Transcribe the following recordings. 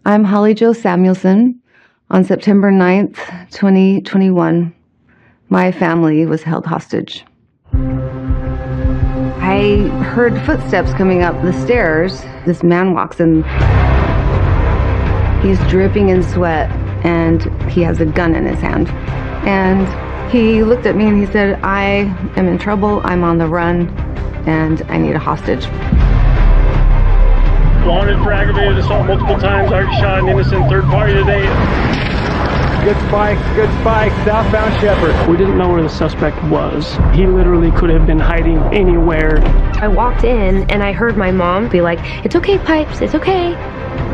I'm Holly Jo Samuelson. On September 9th, 2021, my family was held hostage. I heard footsteps coming up the stairs. This man walks in. He's dripping in sweat, and he has a gun in his hand. And he looked at me and he said, "I am in trouble, I'm on the run, and I need a hostage." Wanted for aggravated assault multiple times, already shot an innocent third party today. Good spike, southbound Shepherd. We didn't know where the suspect was. He literally could have been hiding anywhere. I walked in and I heard my mom be like, "It's okay, Pipes, it's okay."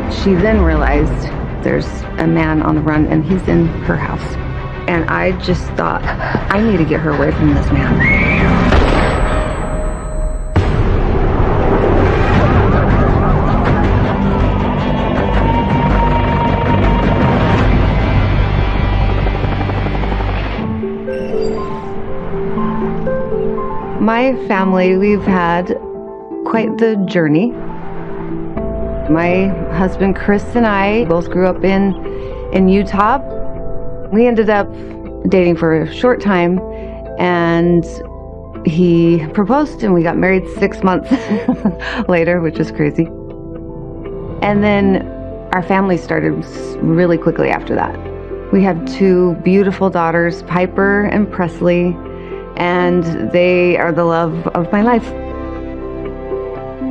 She then realized there's a man on the run and he's in her house. And I just thought, I need to get her away from this man. My family, we've had quite the journey. My husband Chris and I both grew up in Utah. We ended up dating for a short time, and he proposed and we got married 6 months later, which is crazy. And then our family started really quickly after that. We have two beautiful daughters, Piper and Presley, and they are the love of my life.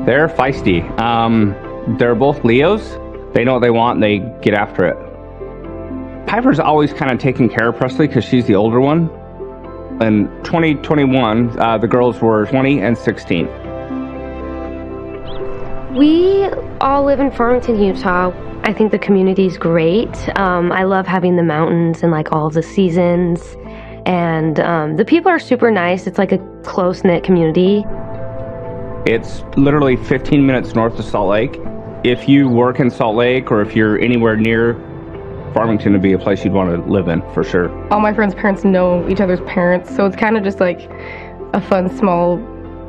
They're feisty. They're both Leos. They know what they want and they get after it. Piper's always kind of taking care of Presley because she's the older one. In 2021, the girls were 20 and 16. We all live in Farmington, Utah. I think the community's great. I love having the mountains and like all of the seasons. And the people are super nice. It's like a close-knit community. It's literally 15 minutes north of Salt Lake. If you work in Salt Lake or if you're anywhere near Farmington, would be a place you'd want to live in for sure. All my friends' parents know each other's parents, so it's kind of just like a fun small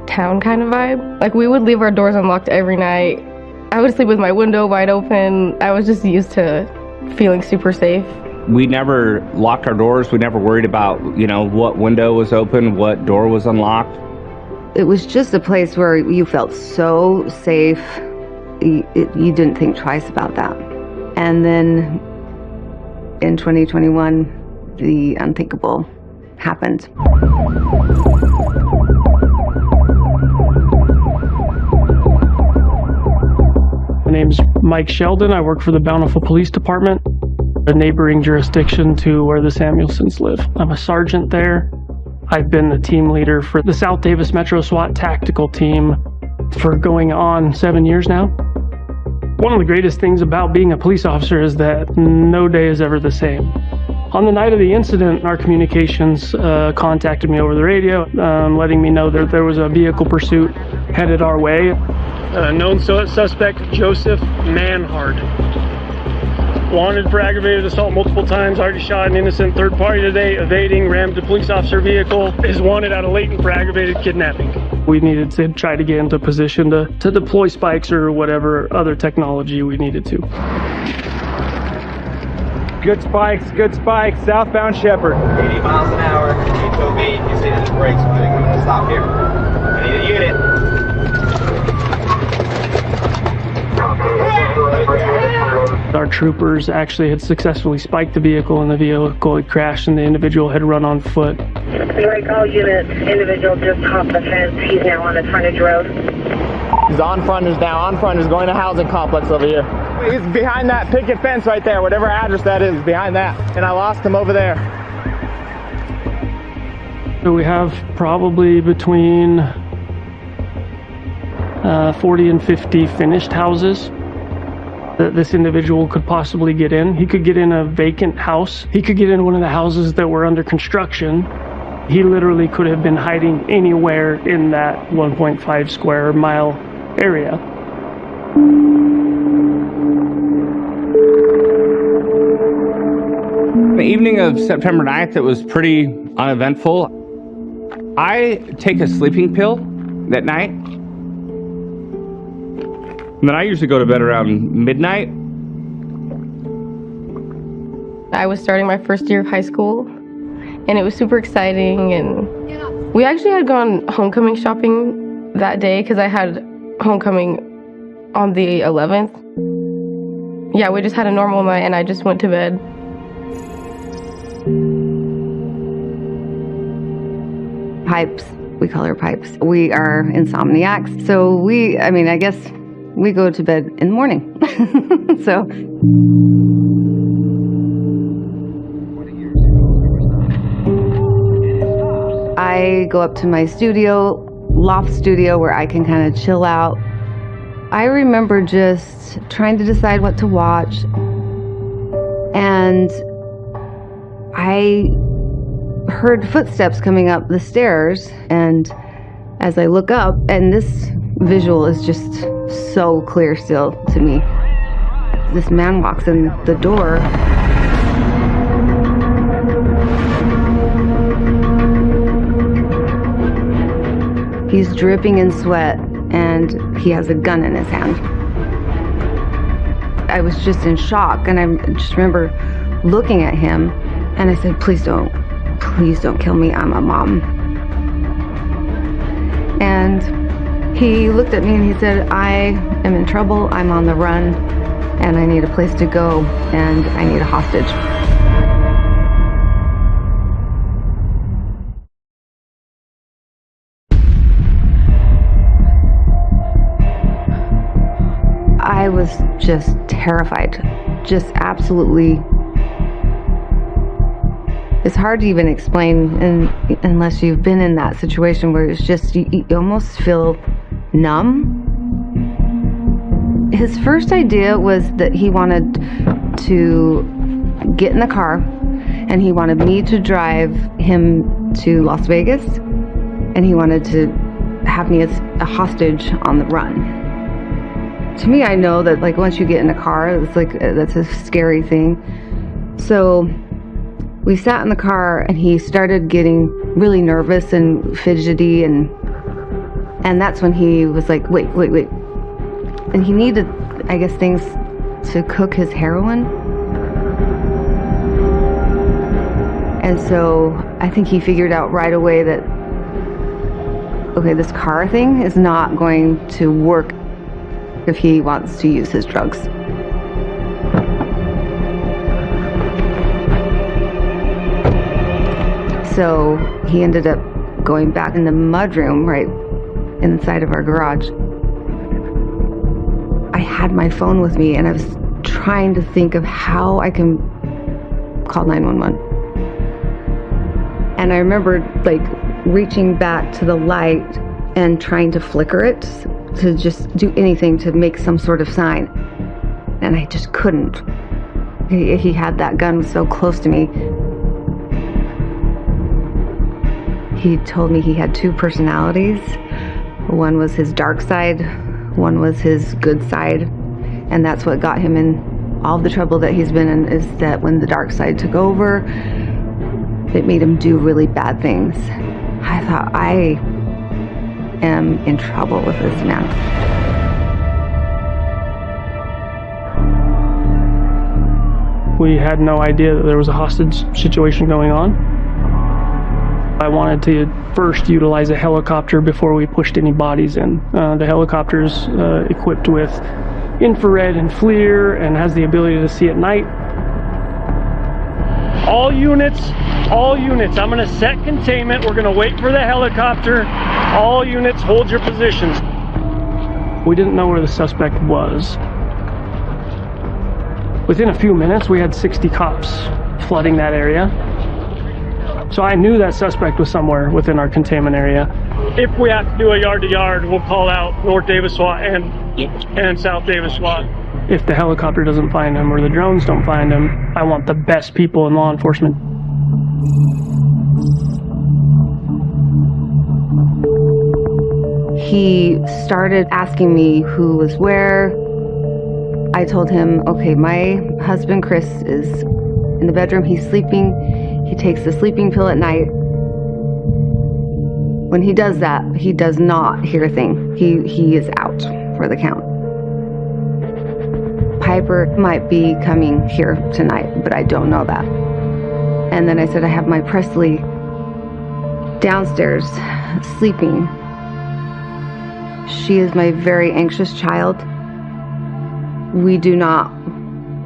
town kind of vibe. Like we would leave our doors unlocked every night. I would sleep with my window wide open. I was just used to feeling super safe. We never locked our doors. We never worried about, what window was open, what door was unlocked. It was just a place where you felt so safe. You didn't think twice about that. And then in 2021, the unthinkable happened. My name's Mike Sheldon. I work for the Bountiful Police Department, a neighboring jurisdiction to where the Samuelsons live. I'm a sergeant there. I've been the team leader for the South Davis Metro SWAT tactical team for going on 7 years now. One of the greatest things about being a police officer is that no day is ever the same. On the night of the incident, our communications contacted me over the radio, letting me know that there was a vehicle pursuit headed our way. Known suspect, Joseph Manhard. Wanted for aggravated assault multiple times, already shot an innocent third party today, evading, rammed a police officer vehicle, is wanted out of Layton for aggravated kidnapping. We needed to try to get into position to deploy spikes or whatever other technology we needed to. Good spikes, southbound Shepherd. 80 miles an hour, need to obey. You see the brakes, we're going to stop here. I need a unit. Our troopers actually had successfully spiked the vehicle and the vehicle had crashed and the individual had run on foot. Like all units, individual just hopped the fence. He's now on the frontage road. He's on frontage now. On frontage, going to housing complex over here. He's behind that picket fence right there, whatever address that is, behind that. And I lost him over there. So we have probably between 40 and 50 finished houses that this individual could possibly get in. He could get in a vacant house. He could get in one of the houses that were under construction. He literally could have been hiding anywhere in that 1.5 square mile area. The evening of September 9th, it was pretty uneventful. I take a sleeping pill that night. And then I usually go to bed around midnight. I was starting my first year of high school, and it was super exciting, and we actually had gone homecoming shopping that day because I had homecoming on the 11th. Yeah, we just had a normal night, and I just went to bed. Pipes, we call her Pipes. We are insomniacs, so I guess we go to bed in the morning. So. I go up to my loft studio, where I can kind of chill out. I remember just trying to decide what to watch, and I heard footsteps coming up the stairs, and as I look up, and this visual is just so clear still to me. This man walks in the door. He's dripping in sweat, and he has a gun in his hand. I was just in shock, and I just remember looking at him, and I said, please don't kill me, I'm a mom. And he looked at me and he said, I am in trouble, I'm on the run, and I need a place to go, and I need a hostage. I was just terrified, just absolutely. It's hard to even explain unless you've been in that situation where it's just, you almost feel numb. His first idea was that he wanted to get in the car and he wanted me to drive him to Las Vegas, and he wanted to have me as a hostage on the run. To me, I know that once you get in a car, it's that's a scary thing. So we sat in the car, and he started getting really nervous and fidgety, and that's when he was like, wait. And he needed, I guess, things to cook his heroin. And so I think he figured out right away that, okay, this car thing is not going to work if he wants to use his drugs. So he ended up going back in the mudroom right inside of our garage. I had my phone with me, and I was trying to think of how I can call 911. And I remember reaching back to the light and trying to flicker it, to just do anything to make some sort of sign, and I just couldn't. He had that gun so close to me. He told me he had two personalities. One was his dark side, one was his good side, and that's what got him in all the trouble that he's been in, is that when the dark side took over, it made him do really bad things. I thought, I am in trouble with this man. We had no idea that there was a hostage situation going on. I wanted to first utilize a helicopter before we pushed any bodies in. The helicopter's equipped with infrared and FLIR and has the ability to see at night. All units, I'm gonna set containment. We're gonna wait for the helicopter. All units, hold your positions. We didn't know where the suspect was. Within a few minutes, we had 60 cops flooding that area. So I knew that suspect was somewhere within our containment area. If we have to do a yard-to-yard, we'll call out North Davis SWAT and South Davis SWAT. If the helicopter doesn't find him or the drones don't find him, I want the best people in law enforcement. He started asking me who was where. I told him, okay, my husband Chris is in the bedroom, he's sleeping. He takes the sleeping pill at night. When he does that, he does not hear a thing. He is out for the count. Piper might be coming here tonight but I don't know that. And then I said, I have my Presley downstairs sleeping. She is my very anxious child. We do not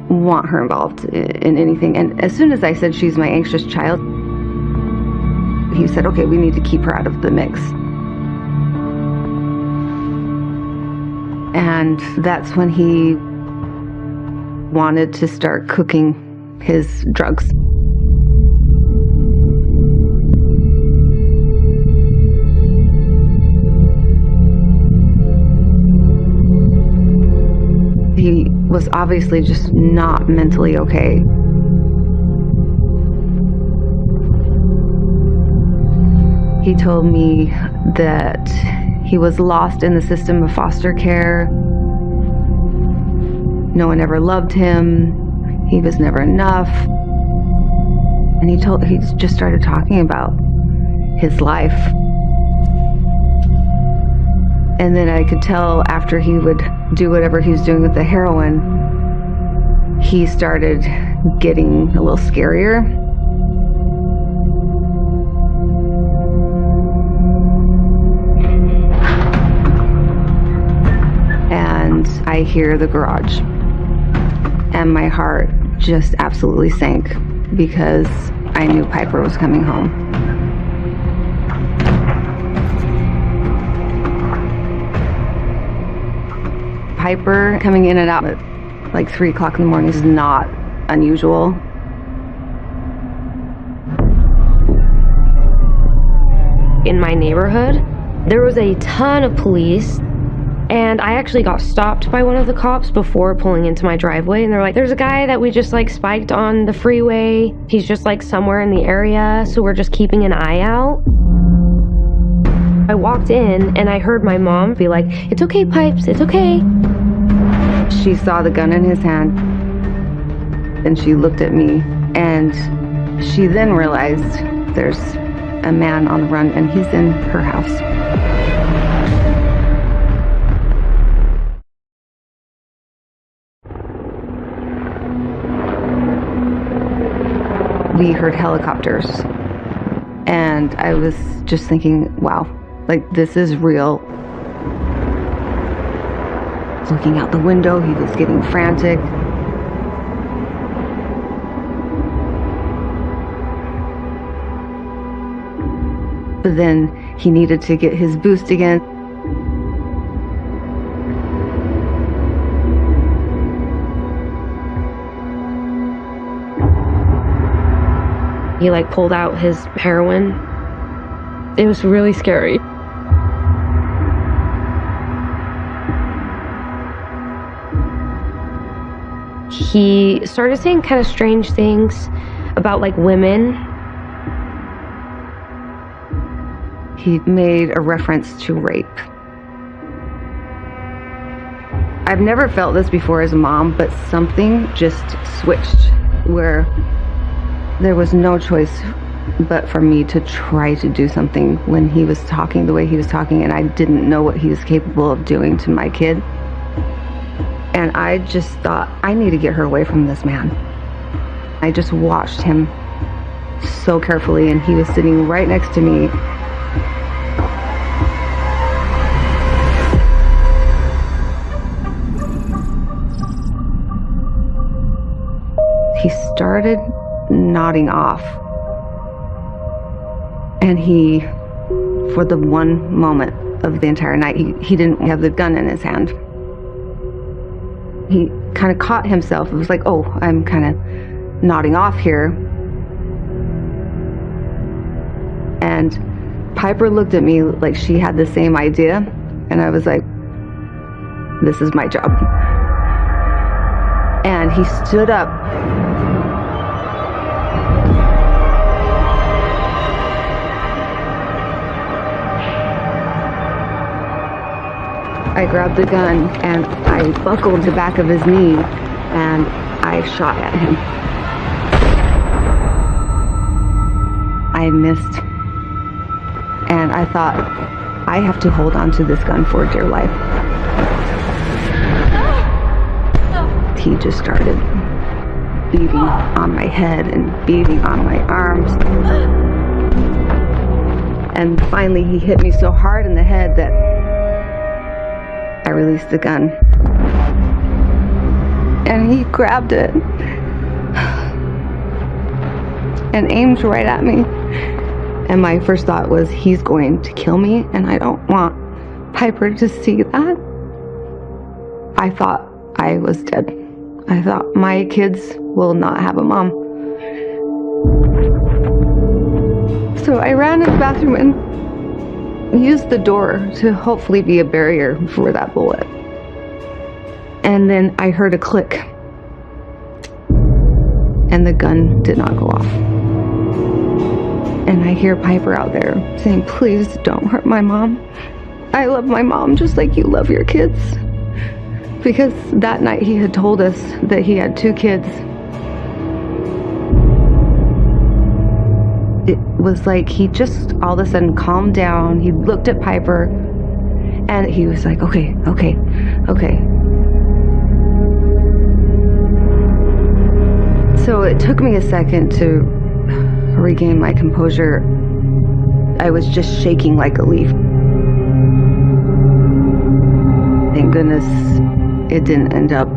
want her involved in anything. And as soon as I said she's my anxious child, he said, okay, we need to keep her out of the mix. And that's when he wanted to start cooking his drugs. He was obviously just not mentally okay. He told me that he was lost in the system of foster care. No one ever loved him. He was never enough. And he just started talking about his life. And then I could tell after he would do whatever he was doing with the heroin, he started getting a little scarier. And I hear the garage. And my heart just absolutely sank because I knew Piper was coming home. Piper coming in and out at like 3 o'clock in the morning is not unusual. In my neighborhood, there was a ton of police, and I actually got stopped by one of the cops before pulling into my driveway, and they're like, there's a guy that we just like spiked on the freeway. He's just like somewhere in the area, so we're just keeping an eye out. I walked in and I heard my mom be like, it's okay, Pipes, it's okay. She saw the gun in his hand and she looked at me, and she then realized there's a man on the run and he's in her house. We heard helicopters and I was just thinking, wow, like this is real. Looking out the window, he was getting frantic. But then he needed to get his boost again. He like pulled out his heroin. It was really scary. He started saying kind of strange things about like women. He made a reference to rape. I've never felt this before as a mom, but something just switched where there was no choice but for me to try to do something when he was talking the way he was talking, and I didn't know what he was capable of doing to my kid. And I just thought, I need to get her away from this man. I just watched him so carefully, and he was sitting right next to me. He started nodding off. And he, for the one moment of the entire night, he didn't have the gun in his hand. He kind of caught himself. It was like, oh, I'm kind of nodding off here. And Piper looked at me like she had the same idea. And I was like, this is my job. And he stood up. I grabbed the gun and I buckled the back of his knee and I shot at him. I missed. And I thought, I have to hold on to this gun for dear life. He just started beating on my head and beating on my arms. And finally he hit me so hard in the head that I released the gun. And he grabbed it and aimed right at me. And my first thought was, he's going to kill me, and I don't want Piper to see that. I thought I was dead. I thought my kids will not have a mom. So I ran in the bathroom and used the door to hopefully be a barrier for that bullet. And then I heard a click, and the gun did not go off. And I hear Piper out there saying, please don't hurt my mom. I love my mom just like you love your kids. Because that night he had told us that he had 2 kids. It was like he just all of a sudden calmed down. He looked at Piper and he was like, okay. So it took me a second to regain my composure. I was just shaking like a leaf. Thank goodness it didn't end up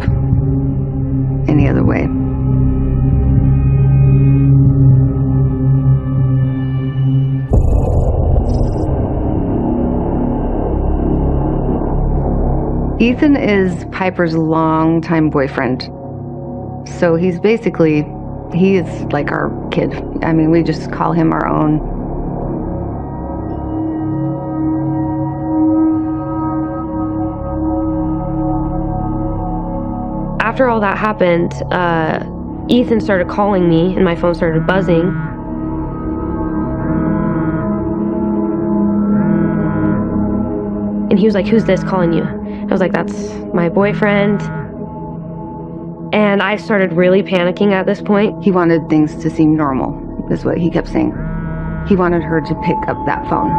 any other way. Ethan is Piper's longtime boyfriend. So he is like our kid. I mean, we just call him our own. After all that happened, Ethan started calling me and my phone started buzzing. And he was like, who's this calling you? I was like, that's my boyfriend. And I started really panicking at this point. He wanted things to seem normal, is what he kept saying. He wanted her to pick up that phone.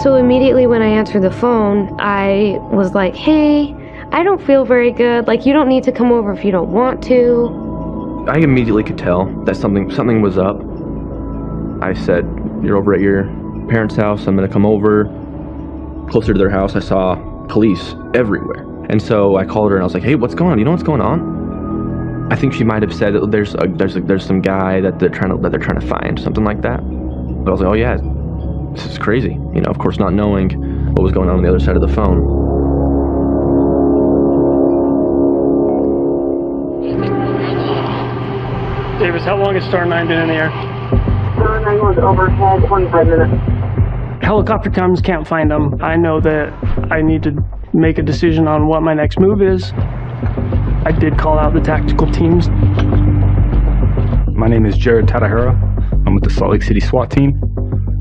So immediately when I answered the phone, I was like, hey, I don't feel very good. Like, you don't need to come over if you don't want to. I immediately could tell that something was up. I said, you're over at your parents' house. I'm going to come over. Closer to their house, I saw police everywhere. And so I called her and I was like, hey, what's going on? You know what's going on? I think she might have said that there's some guy that they're trying to find, something like that. But I was like, oh yeah, this is crazy. You know, of course, not knowing what was going on the other side of the phone. Davis, how long has Star 9 been in the air? Star 9 was overhead 25 minutes. Helicopter comes, can't find them. I know that I need to make a decision on what my next move is. I did call out the tactical teams. My name is Jared Tadahara. I'm with the Salt Lake City SWAT team.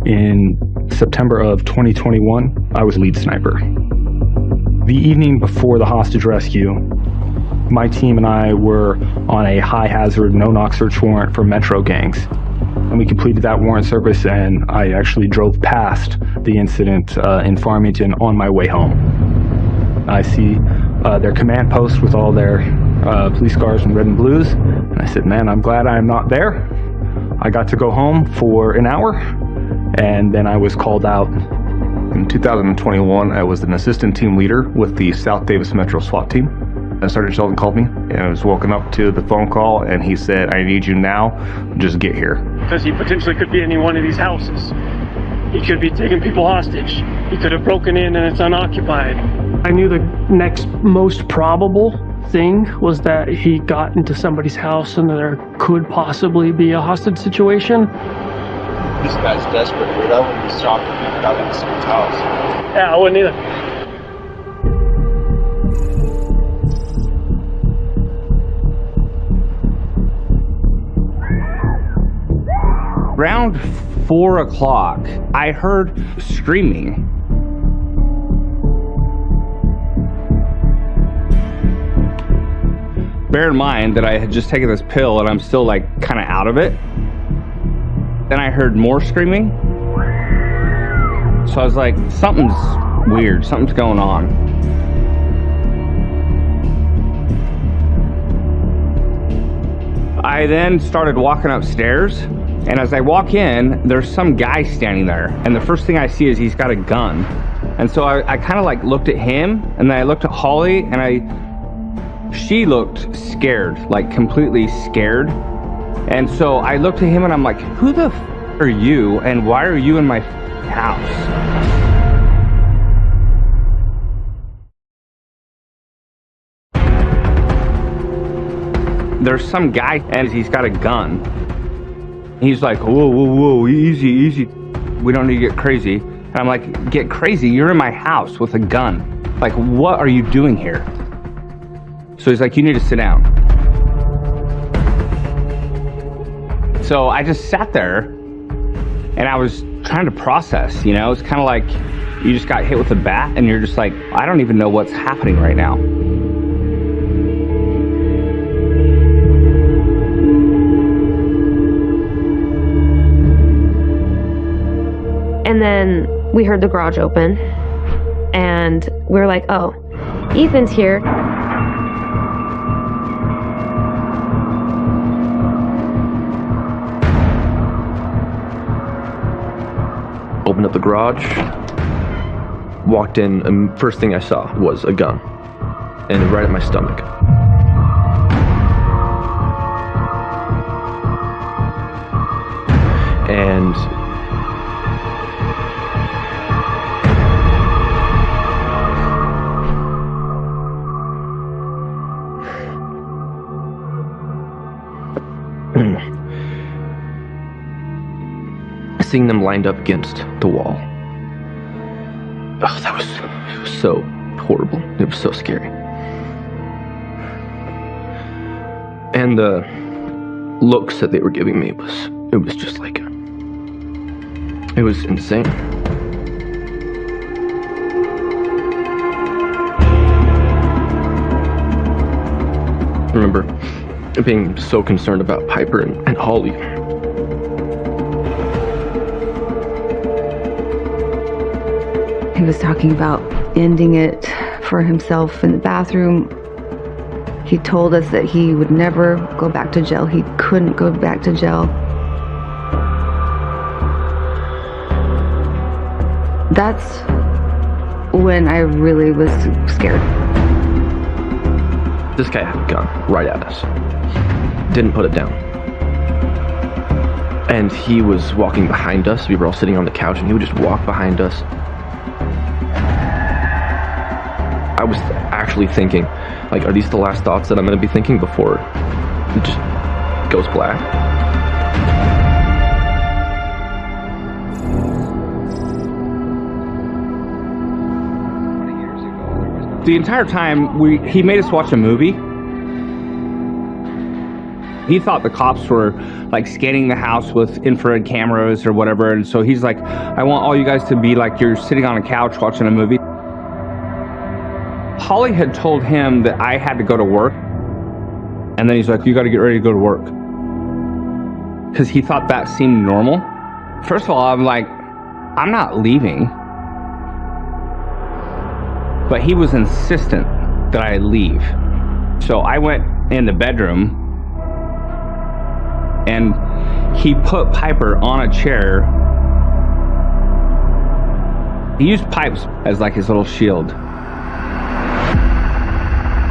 In September of 2021, I was lead sniper. The evening before the hostage rescue, my team and I were on a high-hazard, no-knock search warrant for Metro gangs. And we completed that warrant service, and I actually drove past the incident in Farmington on my way home. I see their command post with all their police cars in red and blues, and I said, man, I'm glad I'm not there. I got to go home for an hour, and then I was called out. In 2021, I was an assistant team leader with the South Davis Metro SWAT team. And Sergeant Sheldon called me, and I was woken up to the phone call, and he said, I need you now, just get here. Because he potentially could be in one of these houses. He could be taking people hostage. He could have broken in and it's unoccupied. I knew the next most probable thing was that he got into somebody's house and there could possibly be a hostage situation. This guy's desperate, dude. I wouldn't be shocked if he got into someone's house. Yeah, I wouldn't either. Around 4 o'clock, I heard screaming. Bear in mind that I had just taken this pill and I'm still like kind of out of it. Then I heard more screaming. So I was like, something's weird, something's going on. I then started walking upstairs, and as I walk in, there's some guy standing there, and the first thing I see is he's got a gun. And so I kind of like looked at him, and then I looked at Holly, and she looked scared, like completely scared. And so I looked at him and I'm like, who the f are you, and why are you in my house? There's some guy and he's got a gun. He's like, whoa, whoa, whoa, easy, easy. We don't need to get crazy. And I'm like, get crazy? You're in my house with a gun. Like, what are you doing here? So he's like, you need to sit down. So I just sat there and I was trying to process, you know? It's kind of like you just got hit with a bat and you're just like, I don't even know what's happening right now. And then we heard the garage open, and we were like, oh, Ethan's here. Opened up the garage, walked in, and first thing I saw was a gun, and right at my stomach. And seeing them lined up against the wall. Oh, it was so horrible. It was so scary. And the looks that they were giving me it was just like, it was insane. I remember being so concerned about Piper and Holly. He was talking about ending it for himself in the bathroom. He told us that he would never go back to jail. He couldn't go back to jail. That's when I really was scared. This guy had a gun right at us. Didn't put it down. And he was walking behind us. We were all sitting on the couch, and he would just walk behind us. I was actually thinking, like, are these the last thoughts that I'm going to be thinking before it just goes black? The entire time, he made us watch a movie. He thought the cops were like scanning the house with infrared cameras or whatever, and so he's like, I want all you guys to be like you're sitting on a couch watching a movie. Holly had told him that I had to go to work, and then he's like, you got to get ready to go to work, because he thought that seemed normal. First of all, I'm like, I'm not leaving. But he was insistent that I leave. So I went in the bedroom, and he put Piper on a chair. He used pipes as like his little shield.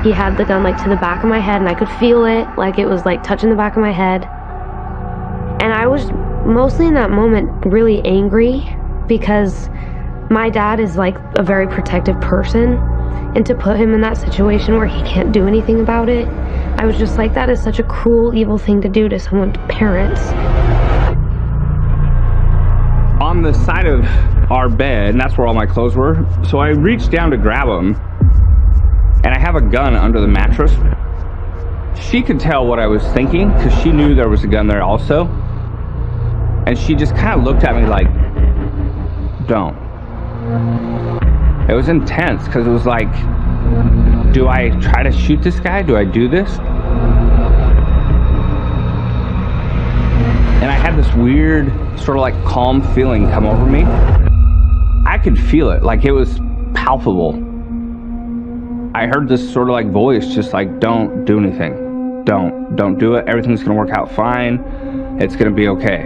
He had the gun like to the back of my head, and I could feel it, like it was like touching the back of my head. And I was mostly in that moment really angry, because my dad is like a very protective person, and to put him in that situation where he can't do anything about it, I was just like, that is such a cruel, evil thing to do to someone's parents. On the side of our bed, and that's where all my clothes were, so I reached down to grab them, and I have a gun under the mattress. She could tell what I was thinking, because she knew there was a gun there also, and she just kind of looked at me like, don't. It was intense, because it was like, do I try to shoot this guy? Do I do this? And I had this weird sort of like calm feeling come over me. I could feel it, like it was palpable. I heard this sort of like voice just like, don't do anything. Don't do it. Everything's gonna work out fine. It's gonna be okay.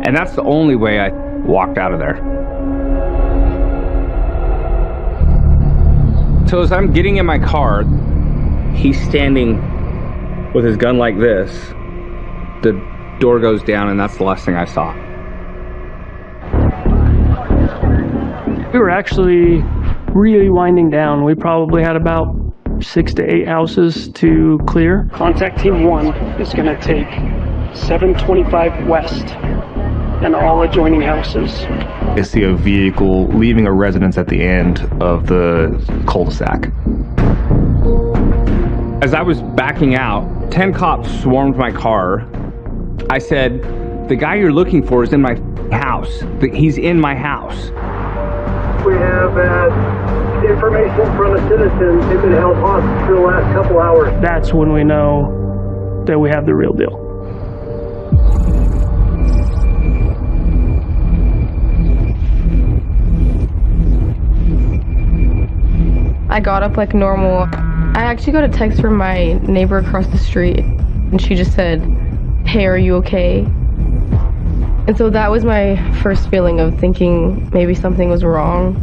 And that's the only way I walked out of there. So as I'm getting in my car, he's standing with his gun like this. The door goes down, and that's the last thing I saw. We were actually really winding down. We probably had about 6 to 8 houses to clear. Contact Team 1 is going to take 725 West and all adjoining houses. I see a vehicle leaving a residence at the end of the cul-de-sac. As I was backing out, 10 cops swarmed my car. I said, the guy you're looking for is in my house. He's in my house. We have information from a citizen who's been held hostage for the last couple hours. That's when we know that we have the real deal. I got up like normal. I actually got a text from my neighbor across the street, and she just said, "Hey, are you okay?" And so that was my first feeling of thinking maybe something was wrong.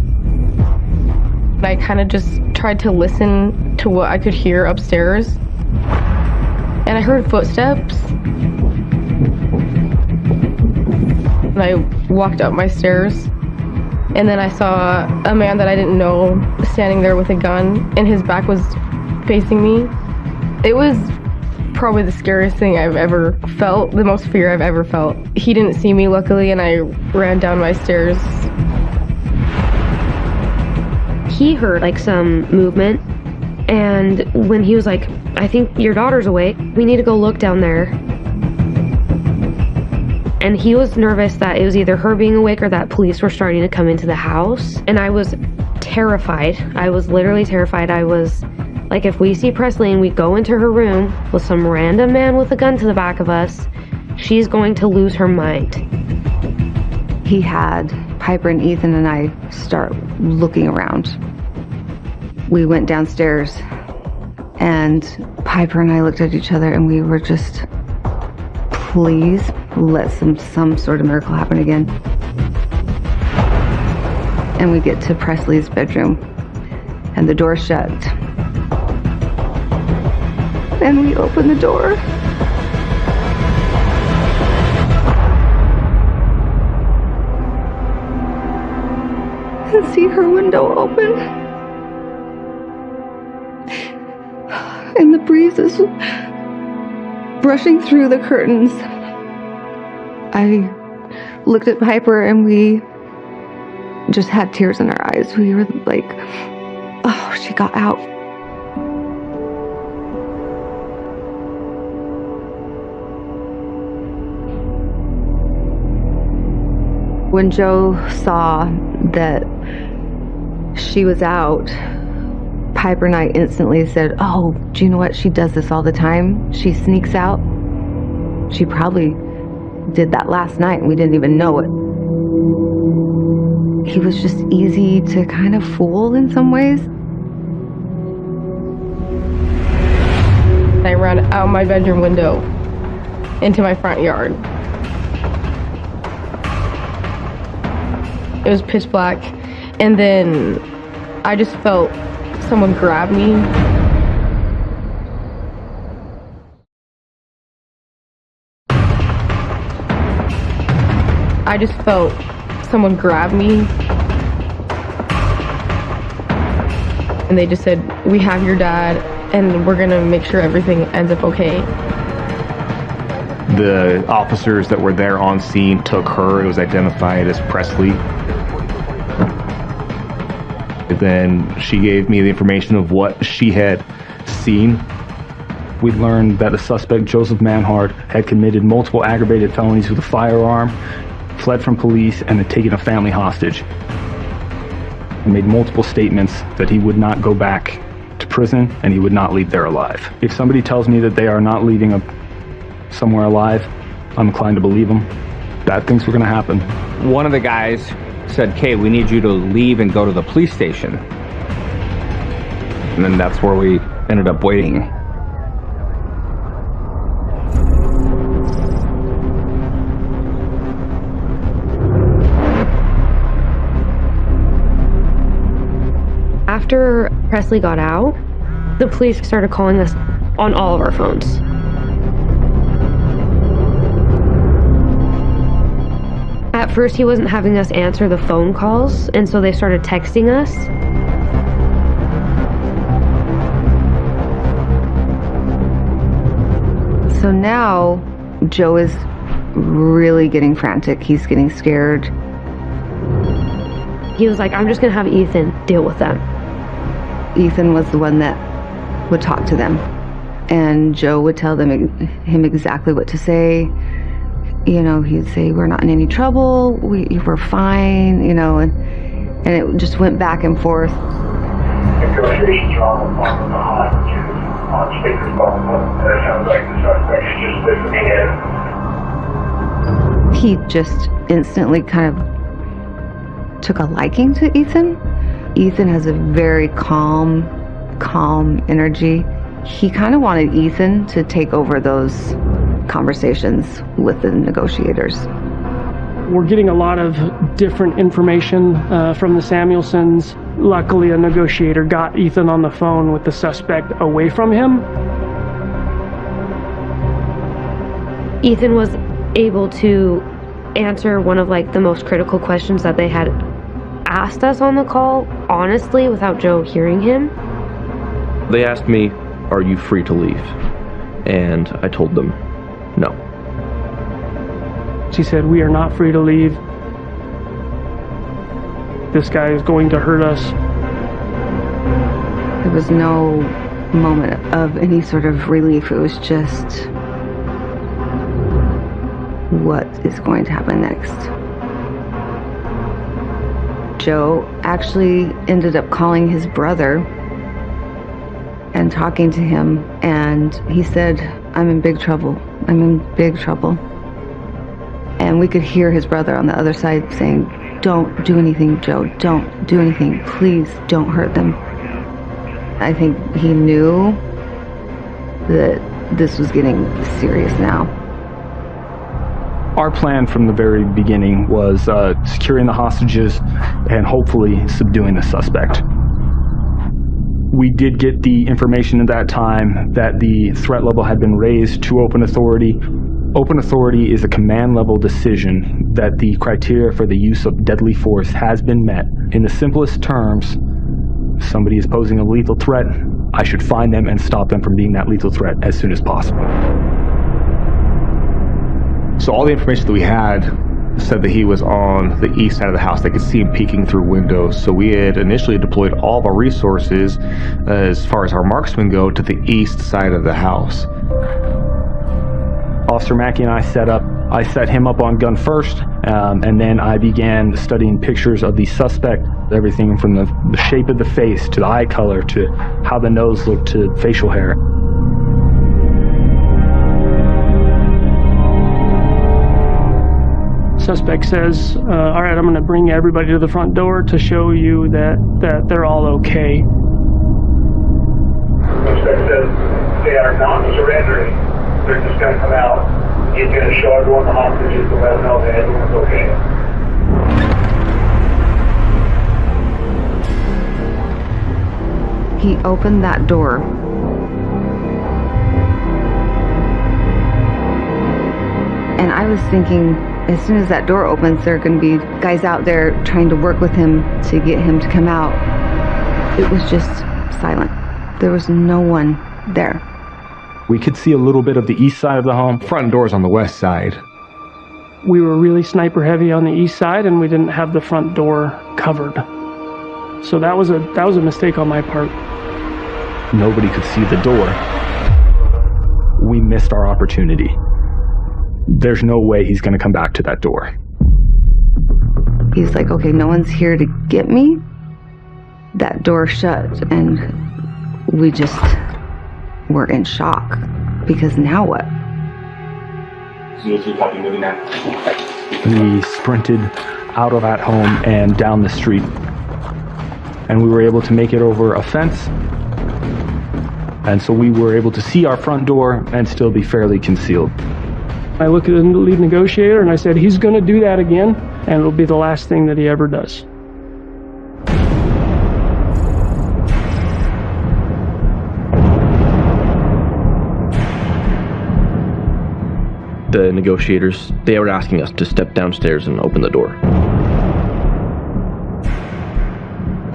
I kind of just tried to listen to what I could hear upstairs, and I heard footsteps. And I walked up my stairs, and then I saw a man that I didn't know standing there with a gun, and his back was facing me. It was probably the scariest thing I've ever felt, the most fear I've ever felt. He didn't see me, luckily, and I ran down my stairs. He heard like some movement, and when he was like, "I think your daughter's awake, we need to go look down there." And he was nervous that it was either her being awake or that police were starting to come into the house. And I was terrified. I was literally terrified. I was like, if we see Presley and we go into her room with some random man with a gun to the back of us, she's going to lose her mind. He had Piper and Ethan and I start looking around. We went downstairs, and Piper and I looked at each other, and we were just, please let some sort of miracle happen again. And we get to Presley's bedroom, and the door's shut. And we open the door. And see her window open. And the breeze is brushing through the curtains. I looked at Piper, and we just had tears in our eyes. We were like, oh, she got out. When Joe saw that she was out, Piper and I instantly said, oh, do you know what? She does this all the time. She sneaks out. She probably did that last night and we didn't even know it. He was just easy to kind of fool in some ways. I ran out my bedroom window into my front yard. It was pitch black, and then I just felt someone grab me. I just felt someone grab me, and they just said, "We have your dad, and we're gonna make sure everything ends up okay." The officers that were there on scene took her. It was identified as Presley. Then she gave me the information of what she had seen. We learned that the suspect, Joseph Manhart, had committed multiple aggravated felonies with a firearm, fled from police, and had taken a family hostage. He made multiple statements that he would not go back to prison and he would not leave there alive. If somebody tells me that they are not leaving somewhere alive, I'm inclined to believe them. Bad things were going to happen. One of the guys said, "Kay, we need you to leave and go to the police station." And then that's where we ended up waiting. After Presley got out, the police started calling us on all of our phones. At first, he wasn't having us answer the phone calls, and so they started texting us. So now Joe is really getting frantic. He's getting scared. He was like, I'm just gonna have Ethan deal with them. Ethan was the one that would talk to them, and Joe would tell him exactly what to say. You know, he'd say, we're not in any trouble, we're fine, you know, and it just went back and forth. Negotiations are on the on speakerphone, but it sounds like the suspect is just listening in. He just instantly kind of took a liking to Ethan. Ethan has a very calm energy. He kind of wanted Ethan to take over those conversations with the negotiators. We're getting a lot of different information from the Samuelsons. Luckily, a negotiator got Ethan on the phone with the suspect away from him. Ethan was able to answer one of like the most critical questions that they had asked us on the call, honestly, without Joe hearing him. They asked me, are you free to leave? And I told them, no. She said, we are not free to leave. This guy is going to hurt us. There was no moment of any sort of relief. It was just, what is going to happen next? Joe actually ended up calling his brother and talking to him, and he said, I'm in big trouble. I'm in big trouble. And we could hear his brother on the other side saying, don't do anything, Joe. Don't do anything. Please don't hurt them. I think he knew that this was getting serious now. Our plan from the very beginning was securing the hostages and hopefully subduing the suspect. We did get the information at that time that the threat level had been raised to open authority. Open authority is a command level decision that the criteria for the use of deadly force has been met. In the simplest terms, if somebody is posing a lethal threat, I should find them and stop them from being that lethal threat as soon as possible. So all the information that we had said that he was on the east side of the house. They could see him peeking through windows. So we had initially deployed all of our resources, as far as our marksmen go, to the east side of the house. Officer Mackey and I set him up on gun first, and then I began studying pictures of the suspect, everything from the shape of the face to the eye color to how the nose looked to facial hair. Suspect says, all right, I'm going to bring everybody to the front door to show you that they're all okay. Suspect says they are not surrendering. They're just going to come out. He's going to show everyone the hostages to let them know that everyone's okay. He opened that door. And I was thinking, as soon as that door opens, there are going to be guys out there trying to work with him to get him to come out. It was just silent. There was no one there. We could see a little bit of the east side of the home. Front door's on the west side. We were really sniper heavy on the east side, and we didn't have the front door covered. So that was a mistake on my part. Nobody could see the door. We missed our opportunity. There's no way he's going to come back to that door. He's like, okay, no one's here to get me. That door shut, and we just were in shock, because now what? We sprinted out of that home and down the street, and we were able to make it over a fence, and so we were able to see our front door and still be fairly concealed. I looked at the lead negotiator and I said, he's going to do that again, and it'll be the last thing that he ever does. the negotiators, they were asking us to step downstairs and open the door.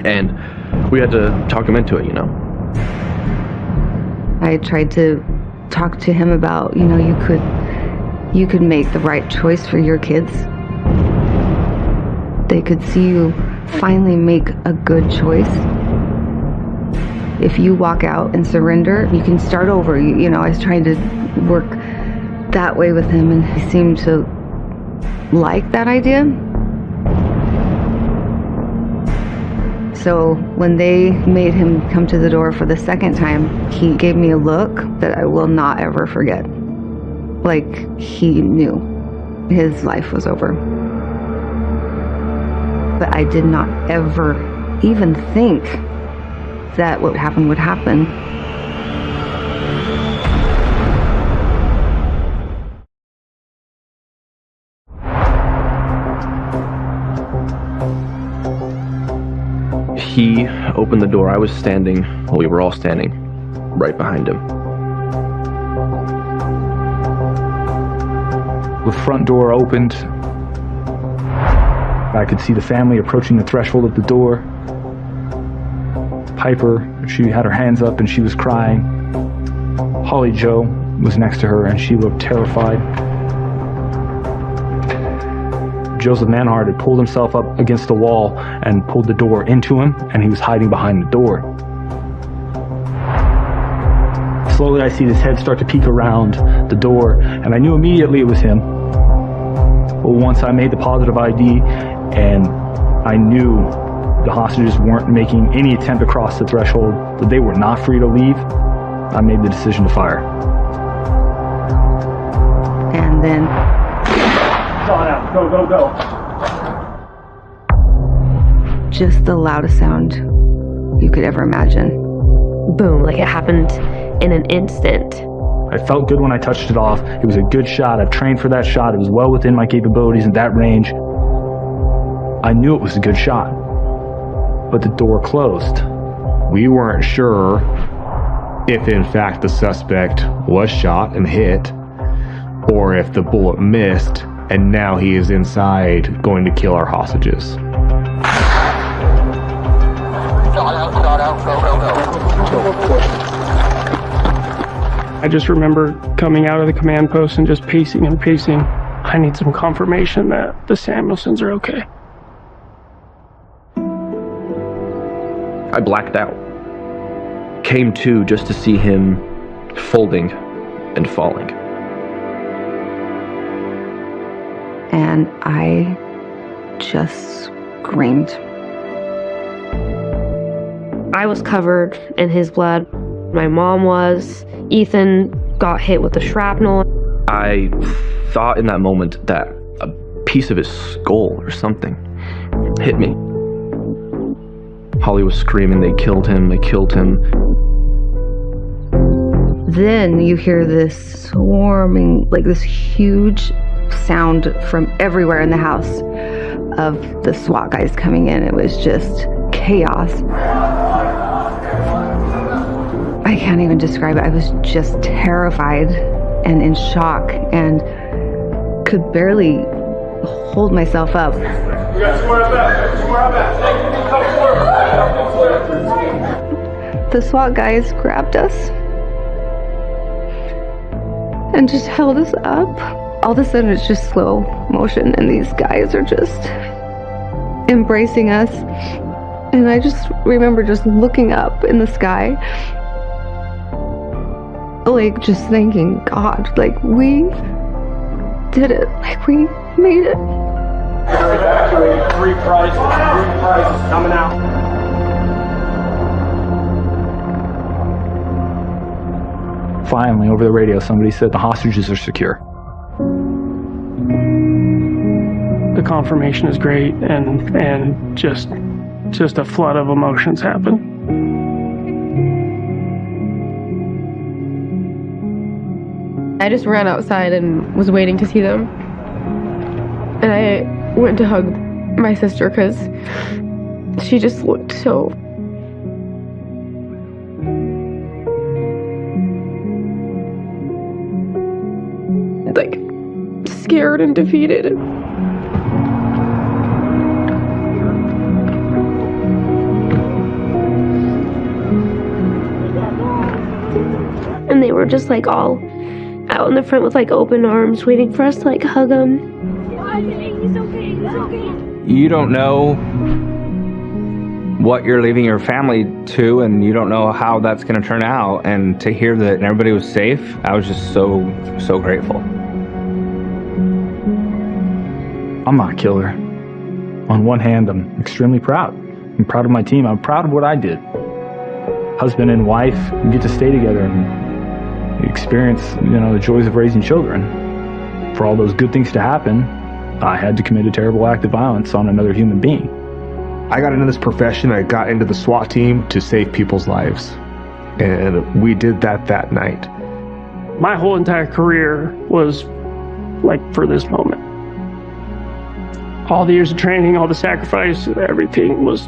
And we had to talk him into it, you know. I tried to talk to him about, you know, you could make the right choice for your kids. They could see you finally make a good choice. If you walk out and surrender, you can start over. You know, I was trying to work that way with him, and he seemed to like that idea. So when they made him come to the door for the second time, he gave me a look that I will not ever forget. Like he knew his life was over. But I did not ever even think that what happened would happen. He opened the door. I was standing, well, we were all standing right behind him. The front door opened. I could see the family approaching the threshold of the door. Piper, she had her hands up and she was crying. Holly Joe was next to her and she looked terrified. Joseph Manhart had pulled himself up against the wall and pulled the door into him, and he was hiding behind the door. Slowly I see his head start to peek around the door, and I knew immediately it was him. But once I made the positive ID and I knew the hostages weren't making any attempt to cross the threshold, that they were not free to leave, I made the decision to fire. And then Shot out. Go, go, go. just the loudest sound you could ever imagine. Boom, like it happened in an instant. I felt good when I touched it off. It was a good shot. I've trained for that shot. It was well within my capabilities in that range. I knew it was a good shot. But the door closed. We weren't sure if in fact the suspect was shot and hit, or if the bullet missed and now he is inside going to kill our hostages. I just remember coming out of the command post and just pacing and pacing. I need some confirmation that the Samuelsons are okay. I blacked out. Came to just to see him folding and falling. And I just screamed. I was covered in his blood. My mom was. Ethan got hit with the shrapnel. I thought in that moment that a piece of his skull or something hit me. Holly was screaming, they killed him, they killed him. Then you hear this swarming, like this huge sound from everywhere in the house of the SWAT guys coming in. It was just chaos. I can't even describe it. I was just terrified and in shock and could barely hold myself up. We got two more out back. Two more out back. The SWAT guys grabbed us and just held us up. All of a sudden it's just slow motion and these guys are just embracing us. And I just remember just looking up in the sky, like just thanking God, like we did it, like we made it. Evacuated. Three prizes coming out. Finally, over the radio, somebody said the hostages are secure. The confirmation is great, and just a flood of emotions happened. I just ran outside and was waiting to see them. And I went to hug my sister because she just looked so... like scared and defeated. And they were just like all out in the front with like open arms waiting for us to like hug them. He's okay. You don't know what you're leaving your family to, and you don't know how that's going to turn out. And to hear that everybody was safe, I was just so grateful. I'm not a killer. On one hand, I'm extremely proud. I'm proud of my team. I'm proud of what I did. Husband and wife get to stay together and experience, the joys of raising children. For all those good things to happen, I had to commit a terrible act of violence on another human being. I got into this profession, I got into the SWAT team to save people's lives. And we did that night. My whole entire career was like for this moment. All the years of training, all the sacrifice, everything was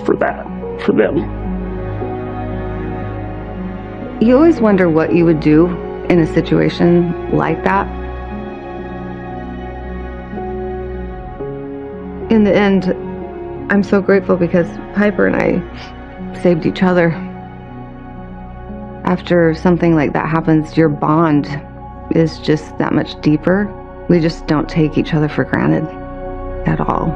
for that, for them. You always wonder what you would do in a situation like that. In the end, I'm so grateful because Piper and I saved each other. After something like that happens, your bond is just that much deeper. We just don't take each other for granted at all.